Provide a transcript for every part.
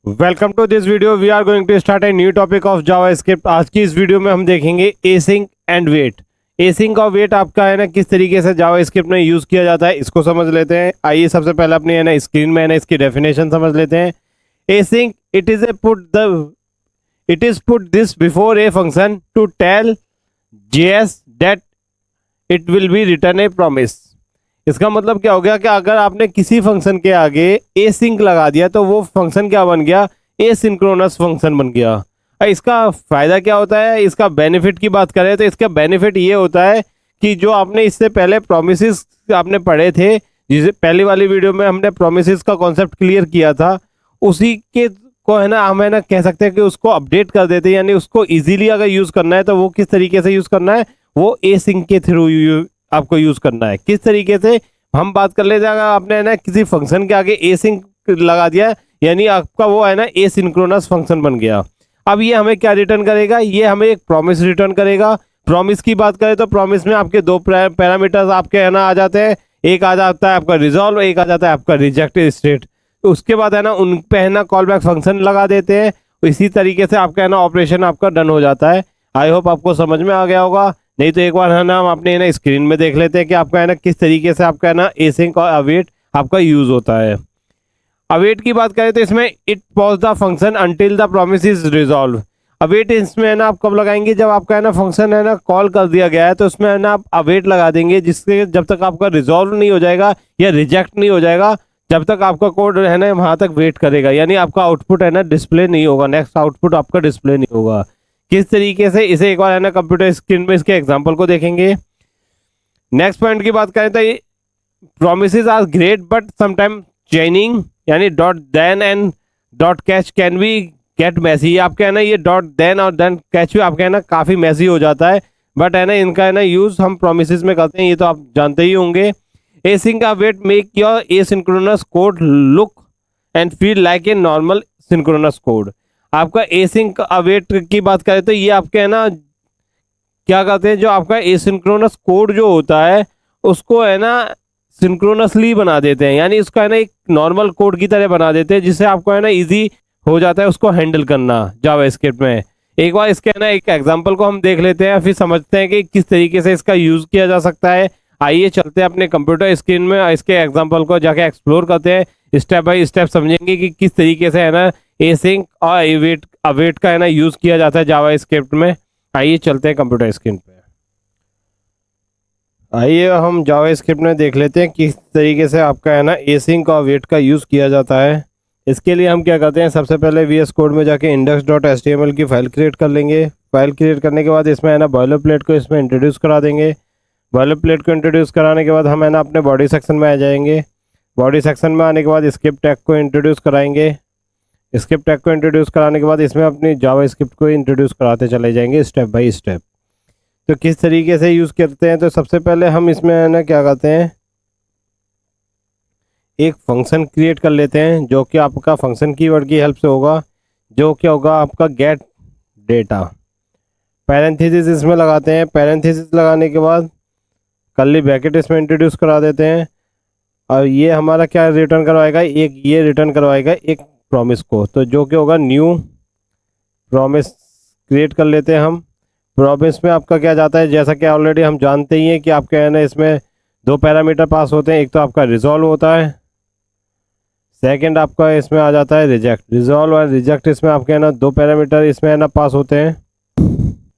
Welcome to this video. We are going to start a new topic of JavaScript. आज की इस video में हम देखेंगे एसिंक एंड वेट। एसिंक और वेट आपका है ना किस तरीके से जावास्क्रिप्ट में यूज़ किया जाता है इसको समझ लेते हैं। आइए सबसे पहले अपनी है ना स्क्रीन में है ना इसकी डेफिनेशन समझ लेते हैं। Async it is put this before a function to tell JS that it will be return a promise. इसका मतलब क्या हो गया कि अगर आपने किसी फंक्शन के आगे ए सिंक लगा दिया तो वो फंक्शन क्या बन गया, ए सिंक्रोनस फंक्शन बन गया। इसका फायदा क्या होता है, इसका बेनिफिट की बात करें तो इसका बेनिफिट ये होता है कि जो आपने इससे पहले प्रोमिसेस आपने पढ़े थे, जिसे पहली वाली वीडियो में हमने प्रोमिसेस का कॉन्सेप्ट क्लियर किया था, उसी के को है ना हम है ना कह सकते हैं कि उसको अपडेट कर देते हैं। यानी उसको इजीली अगर यूज़ करना है तो वो किस तरीके से यूज़ करना है, वो ए सिंक के थ्रू आपको यूज़ करना है। किस तरीके से हम बात कर लेते हैं, अगर आपने है ना किसी फंक्शन के आगे ए सिंक लगा दिया यानी आपका वो है ना ए सिंक्रोनस फंक्शन बन गया। अब ये हमें क्या रिटर्न करेगा, ये हमें एक प्रॉमिस रिटर्न करेगा। प्रॉमिस की बात करें तो प्रॉमिस में आपके दो पैरामीटर्स आपके है ना आ जाते हैं। एक आ जाता है आपका रिजॉल्व, एक आ जाता है आपका रिजेक्ट स्टेट। उसके बाद है ना उन पे है ना कॉल बैक फंक्शन लगा देते हैं। इसी तरीके से आपका है ना ऑपरेशन आपका डन हो जाता है। आई होप आपको समझ में आ गया होगा। नहीं तो एक बार है ना हम अपने ना स्क्रीन में देख लेते हैं कि आपका है ना किस तरीके से आपका है ना एसिंक और अवेट आपका यूज होता है। अवेट की बात करें तो इसमें it pause the function until the promise is resolve. Await इसमें है ना आप कब लगाएंगे, जब आपका है ना फंक्शन है ना कॉल कर दिया गया है तो उसमें है ना आप अवेट लगा देंगे, जिससे जब तक आपका रिजॉल्व नहीं हो जाएगा या रिजेक्ट नहीं हो जाएगा जब तक आपका कोड है ना वहां तक वेट करेगा। यानी आपका आउटपुट है ना डिस्प्ले नहीं होगा, नेक्स्ट आउटपुट आपका डिस्प्ले नहीं होगा। किस तरीके से, इसे एक बार है ना कंप्यूटर स्क्रीन में इसके एग्जांपल को देखेंगे। नेक्स्ट पॉइंट की बात करें तो ये promises are great but sometime chaining यानी dot then and dot catch can be get messy. आपके है ना ये डॉट देन और देन कैच भी आपके है ना काफ़ी मैसी हो जाता है। बट है ना इनका है ना यूज़ हम प्रोमिसेस में करते हैं, ये तो आप जानते ही होंगे। Async await make your asynchronous code look and feel like a normal synchronous code. आपका एसिंक अवेट की बात करें तो ये आपके है ना क्या कहते हैं, जो आपका एसिंक्रोनस कोड जो होता है उसको है ना सिंक्रोनसली बना देते हैं। यानी उसका है ना एक नॉर्मल कोड की तरह बना देते हैं, जिससे आपको है ना इजी हो जाता है उसको हैंडल करना जावास्क्रिप्ट में। एक बार इसके है ना एक एग्जांपल को हम देख लेते हैं, फिर समझते हैं कि किस तरीके से इसका यूज़ किया जा सकता है। आइए चलते हैं अपने कंप्यूटर स्क्रीन में, इसके एग्जांपल को जाके एक्सप्लोर करते हैं। स्टेप बाय स्टेप समझेंगे कि किस तरीके से है ना एसिंक और अवेट का है ना यूज़ किया जाता है जावास्क्रिप्ट में। आइए चलते हैं कंप्यूटर स्क्रीन पे। आइए हम जावास्क्रिप्ट में देख लेते हैं किस तरीके से आपका है ना एसिंक और अवेट का यूज़ किया जाता है। इसके लिए हम क्या करते हैं, सबसे पहले वीएस कोड में जाके index.html की फ़ाइल क्रिएट कर लेंगे। फाइल क्रिएट करने के बाद इसमें है ना बॉयलर प्लेट को इसमें इंट्रोड्यूस करा देंगे। बॉयलर प्लेट को इंट्रोड्यूस कराने के बाद हम है ना अपने बॉडी सेक्शन में आ जाएंगे। बॉडी सेक्शन में आने के बाद स्क्रिप्ट टैग को इंट्रोड्यूस कराएंगे। स्क्रिप्ट टैग को इंट्रोड्यूस कराने के बाद इसमें अपनी जावास्क्रिप्ट को इंट्रोड्यूस कराते चले जाएंगे स्टेप बाय स्टेप। तो किस तरीके से यूज़ करते हैं, तो सबसे पहले हम इसमें है ना क्या करते हैं, एक फंक्शन क्रिएट कर लेते हैं जो कि आपका फंक्शन कीवर्ड की हेल्प से होगा, जो क्या होगा आपका गेट डेटा। पैरेंथेसिस इसमें लगाते हैं। पैरेंथेसिस लगाने के बाद कर्ली ब्रैकेट इसमें इंट्रोड्यूस करा देते हैं और ये हमारा क्या रिटर्न करवाएगा, एक ये रिटर्न करवाएगा एक प्रॉमिस को। तो जो कि होगा न्यू प्रॉमिस क्रिएट कर लेते हैं हम। प्रॉमिस में आपका क्या जाता है, जैसा कि ऑलरेडी हम जानते ही हैं कि आपके है ना इसमें दो पैरामीटर पास होते हैं। एक तो आपका रिजॉल्व होता है, सेकंड आपका इसमें आ जाता है रिजेक्ट। रिजॉल्व और रिजेक्ट इसमें आपके है ना दो पैरामीटर इसमें है ना पास होते हैं।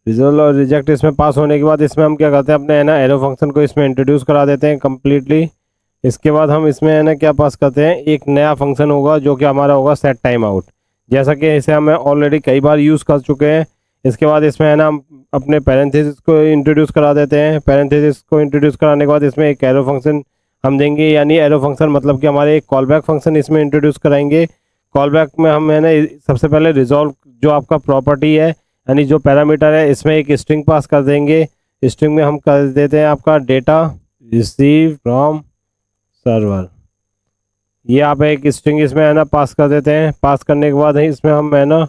रिजॉल्व और रिजेक्ट इसमें पास होने के बाद इसमें हम क्या करते हैं, अपने है ना एरो फंक्शन को इसमें इंट्रोड्यूस करा देते हैं कम्प्लीटली। इसके बाद हम इसमें है ना क्या पास करते हैं, एक नया फंक्शन होगा जो कि हमारा होगा सेट टाइम आउट, जैसा कि इसे हम ऑलरेडी कई बार यूज़ कर चुके हैं। इसके बाद इसमें है ना हम अपने पैरेंथेसिस को इंट्रोड्यूस करा देते हैं। पैरेंथेसिस को इंट्रोड्यूस कराने के बाद इसमें एक एरो फंक्शन हम देंगे, यानी एरो फंक्शन मतलब कि हमारे एक कॉल बैक फंक्शन इसमें इंट्रोड्यूस कराएंगे। कॉल बैक में हम है ना सबसे पहले रिजॉल्व जो आपका प्रॉपर्टी है यानी जो पैरामीटर है इसमें एक स्ट्रिंग पास कर देंगे। स्ट्रिंग में हम कर देते हैं आपका डेटा रिसीव फ्रॉम सर्वर। ये आप एक स्ट्रिंग इसमें है ना पास कर देते हैं। पास करने के बाद इसमें हम है ना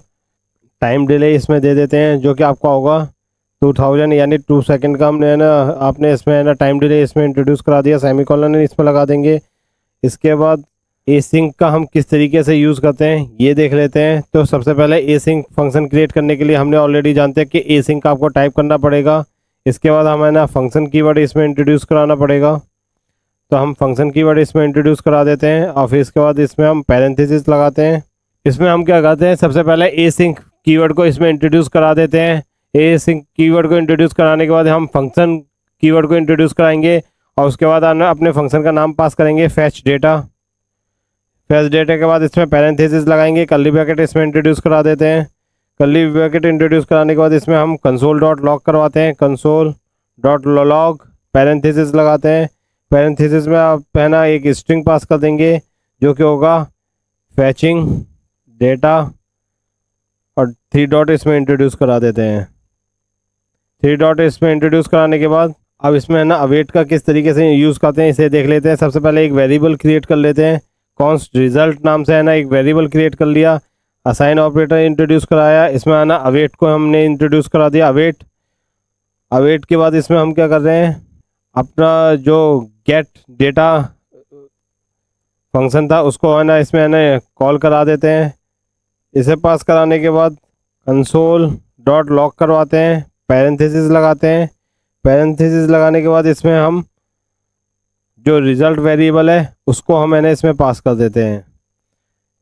टाइम डिले इसमें दे देते हैं जो कि आपका होगा 2000 यानी 2 सेकंड का हमने है ना आपने इसमें है ना टाइम डिले इसमें इंट्रोड्यूस करा दिया। सेमीकोलन इसमें लगा देंगे। इसके बाद एसिंक का हम किस तरीके से यूज़ करते हैं ये देख लेते हैं। तो सबसे पहले एसिंक फंक्शन क्रिएट करने के लिए हमने ऑलरेडी जानते हैं कि एसिंक आपको टाइप करना पड़ेगा। इसके बाद हमें ना फंक्शन कीवर्ड इसमें इंट्रोड्यूस कराना पड़ेगा। तो हम फंक्शन कीवर्ड इसमें इंट्रोड्यूस करा देते हैं और फिर इसके बाद इसमें हम पैरेंथेसिस लगाते हैं। इसमें हम क्या करते हैं, सबसे पहले एसिंक कीवर्ड को इसमें इंट्रोड्यूस करा देते हैं। एसिंक कीवर्ड को इंट्रोड्यूस कराने के बाद हम फंक्शन कीवर्ड को इंट्रोड्यूस कराएंगे और उसके बाद हम अपने फंक्शन का नाम पास करेंगे फैच डेटा। फैच डेटा के बाद इसमें पैरेंथेसिस लगाएंगे, कर्ली ब्रैकेट इसमें इंट्रोड्यूस करा देते हैं। कर्ली ब्रैकेट इंट्रोड्यूस कराने के बाद इसमें हम कंसोल डॉट लॉग करवाते हैं, कंसोल डॉट लॉग पैरेंथेसिस लगाते हैं। पैरेंथेसिस में आप है ना एक स्ट्रिंग पास कर देंगे जो कि होगा फैचिंग डेटा और 3 डॉट इसमें इंट्रोड्यूस करा देते हैं। 3 डॉट इसमें इंट्रोड्यूस कराने के बाद अब इसमें है ना अवेट का किस तरीके से यूज़ करते हैं इसे देख लेते हैं। सबसे पहले एक वेरिएबल क्रिएट कर लेते हैं, कॉन्स्ट रिजल्ट नाम से है ना एक वेरिएबल क्रिएट कर लिया। असाइन ऑपरेटर इंट्रोड्यूस कराया, इसमें है ना अवेट को हमने इंट्रोड्यूस करा दिया। अवेट के बाद इसमें हम क्या कर रहे हैं, अपना जो गेट डेटा फंक्शन था उसको है ना इसमें है ना कॉल करा देते हैं। इसे पास कराने के बाद कंसोल डॉट लॉग करवाते हैं, पैरेंथेसिस लगाते हैं। पैरेंथेसिस लगाने के बाद इसमें हम जो रिज़ल्ट वेरिएबल है उसको हम है ना इसमें पास कर देते हैं।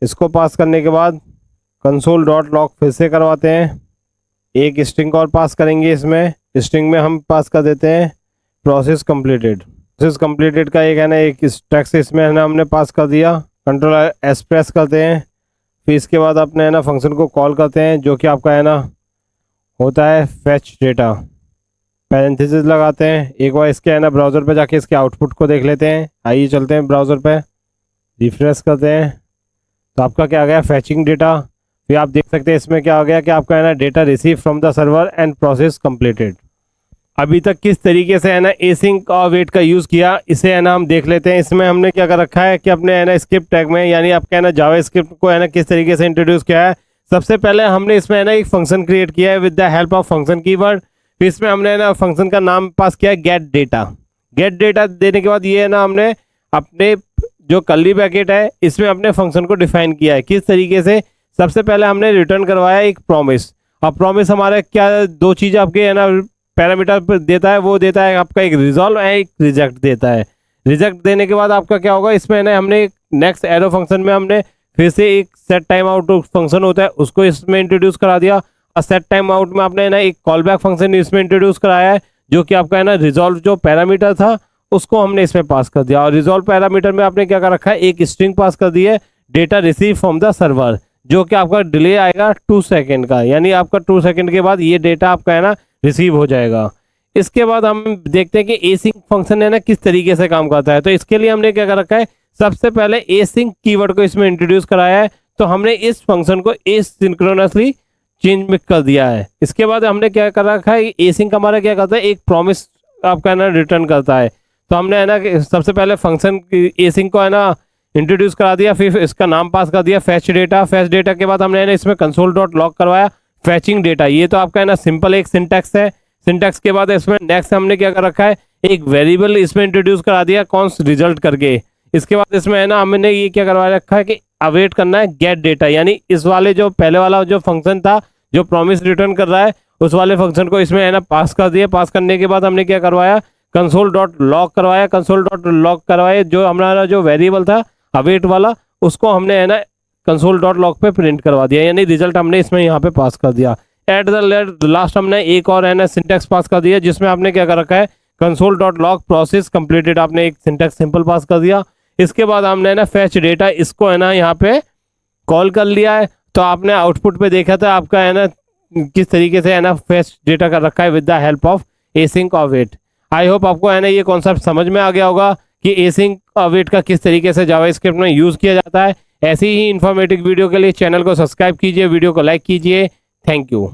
इसको पास करने के बाद कंसोल डॉट लॉग फिर से करवाते हैं। एक स्ट्रिंग और पास करेंगे, इसमें स्ट्रिंग में हम पास कर देते हैं प्रोसेस कंप्लीटेड। प्रोसेस कंप्लीटेड का एक है ना एक टेक्स्ट इसमें है ना हमने पास कर दिया। कंट्रोल एस प्रेस करते हैं, फिर इसके बाद अपने है ना फंक्शन को कॉल करते हैं जो कि आपका है ना होता है फैच डेटा। पैरेंथेसिस लगाते हैं। एक बार इसके है ना ब्राउज़र पे जाके इसके आउटपुट को देख लेते हैं। आइए चलते हैं ब्राउज़र पे, रिफ्रेश करते हैं तो आपका क्या आ गया फैचिंग डेटा। फिर आप देख सकते हैं इसमें क्या आ गया कि आपका है ना data receive from the server and process completed. अभी तक किस तरीके से है ना एसिंक और वेट का यूज़ किया इसे है ना हम देख लेते हैं। इसमें हमने क्या कर रखा है कि अपने है ना स्क्रिप्ट टैग में यानी आपका है ना जावा स्क्रिप्ट को है ना किस तरीके से इंट्रोड्यूस किया है। सबसे पहले हमने इसमें है ना एक फंक्शन क्रिएट किया है with the help of function keyword. फिर इसमें हमने है ना फंक्शन का नाम पास किया है गेट डेटा। गेट डेटा देने के बाद ये है ना हमने अपने जो कर्ली ब्रैकेट है इसमें अपने फंक्शन को डिफाइन किया है। किस तरीके से, सबसे पहले हमने रिटर्न करवाया एक प्रॉमिस। और प्रॉमिस हमारे क्या 2 चीज़ आपके है ना पैरामीटर देता है, वो देता है आपका एक रिजॉल्व है, एक रिजेक्ट देता है। रिजेक्ट देने के बाद आपका क्या होगा, इसमें ना हमने एक नेक्स्ट एरो फंक्शन में हमने फिर से एक सेट टाइम आउट फंक्शन होता है उसको इसमें इंट्रोड्यूस करा दिया। और सेट टाइम आउट में आपने ना एक कॉल बैक फंक्शन इसमें इंट्रोड्यूस कराया है जो कि आपका है ना रिजॉल्व जो पैरामीटर था उसको हमने इसमें पास कर दिया। और रिजॉल्व पैरामीटर में आपने क्या कर रखा है, एक स्ट्रिंग पास कर दी है data receive from the server, जो कि आपका डिले आएगा 2 सेकेंड का, यानी आपका 2 सेकेंड के बाद ये डेटा आपका है ना रिसीव हो जाएगा। इसके बाद हम देखते हैं कि एसिंक फंक्शन है ना किस तरीके से काम करता है। तो इसके लिए हमने क्या कर रखा है, सबसे पहले एसिंक कीवर्ड को इसमें इंट्रोड्यूस कराया है। तो हमने इस फंक्शन को एसिंक्रोनसली चेंज में कर दिया है। इसके बाद हमने क्या कर रखा है, एसिंक हमारा क्या करता है, एक प्रॉमिस आपका है ना रिटर्न करता है। तो हमने है ना सबसे पहले फंक्शन एसिंक को है ना इंट्रोड्यूस करा दिया, फिर इसका नाम पास कर दिया फैच डेटा। फैच डेटा के बाद हमने है ना इसमें कंसोल डॉट लॉग करवाया फैचिंग डेटा। ये तो आपका है ना सिंपल एक सिंटैक्स है। सिंटैक्स के बाद इसमें नेक्स्ट हमने क्या कर रखा है, एक वेरिएबल इसमें इंट्रोड्यूस करा दिया कॉन्स्ट रिजल्ट करके। इसके बाद इसमें है ना हमने ये क्या करवा रखा है कि अवेट करना है गेट डेटा, यानी इस वाले जो पहले वाला जो फंक्शन था जो प्रॉमिस रिटर्न कर रहा है उस वाले फंक्शन को इसमें है ना पास कर दिया। पास करने के बाद हमने क्या करवाया, कंसोल डॉट लॉग करवाया। कंसोल डॉट लॉग करवाया जो हमारा जो वेरिएबल था अवेट वाला उसको हमने है ना कंसोल डॉट लॉग पे प्रिंट करवा दिया, यानी रिजल्ट हमने इसमें यहाँ पे पास कर दिया। एट द लास्ट हमने एक और है ना सिंटैक्स पास कर दिया जिसमें आपने क्या कर रखा है, console dot log process completed, आपने एक सिंटैक्स सिंपल पास कर दिया। इसके बाद हमने है ना फैच डेटा इसको है ना यहाँ पे कॉल कर लिया है। तो आपने आउटपुट पे देखा था आपका है ना किस तरीके से है ना फैच डेटा कर रखा है with the help of async और वेट। आई होप आपको है ना ये कॉन्सेप्ट समझ में आ गया होगा कि एसिंक और वेट का किस तरीके से जावास्क्रिप्ट में यूज़ किया जाता है। ऐसी ही इन्फॉर्मेटिव वीडियो के लिए चैनल को सब्सक्राइब कीजिए, वीडियो को लाइक कीजिए। Thank you.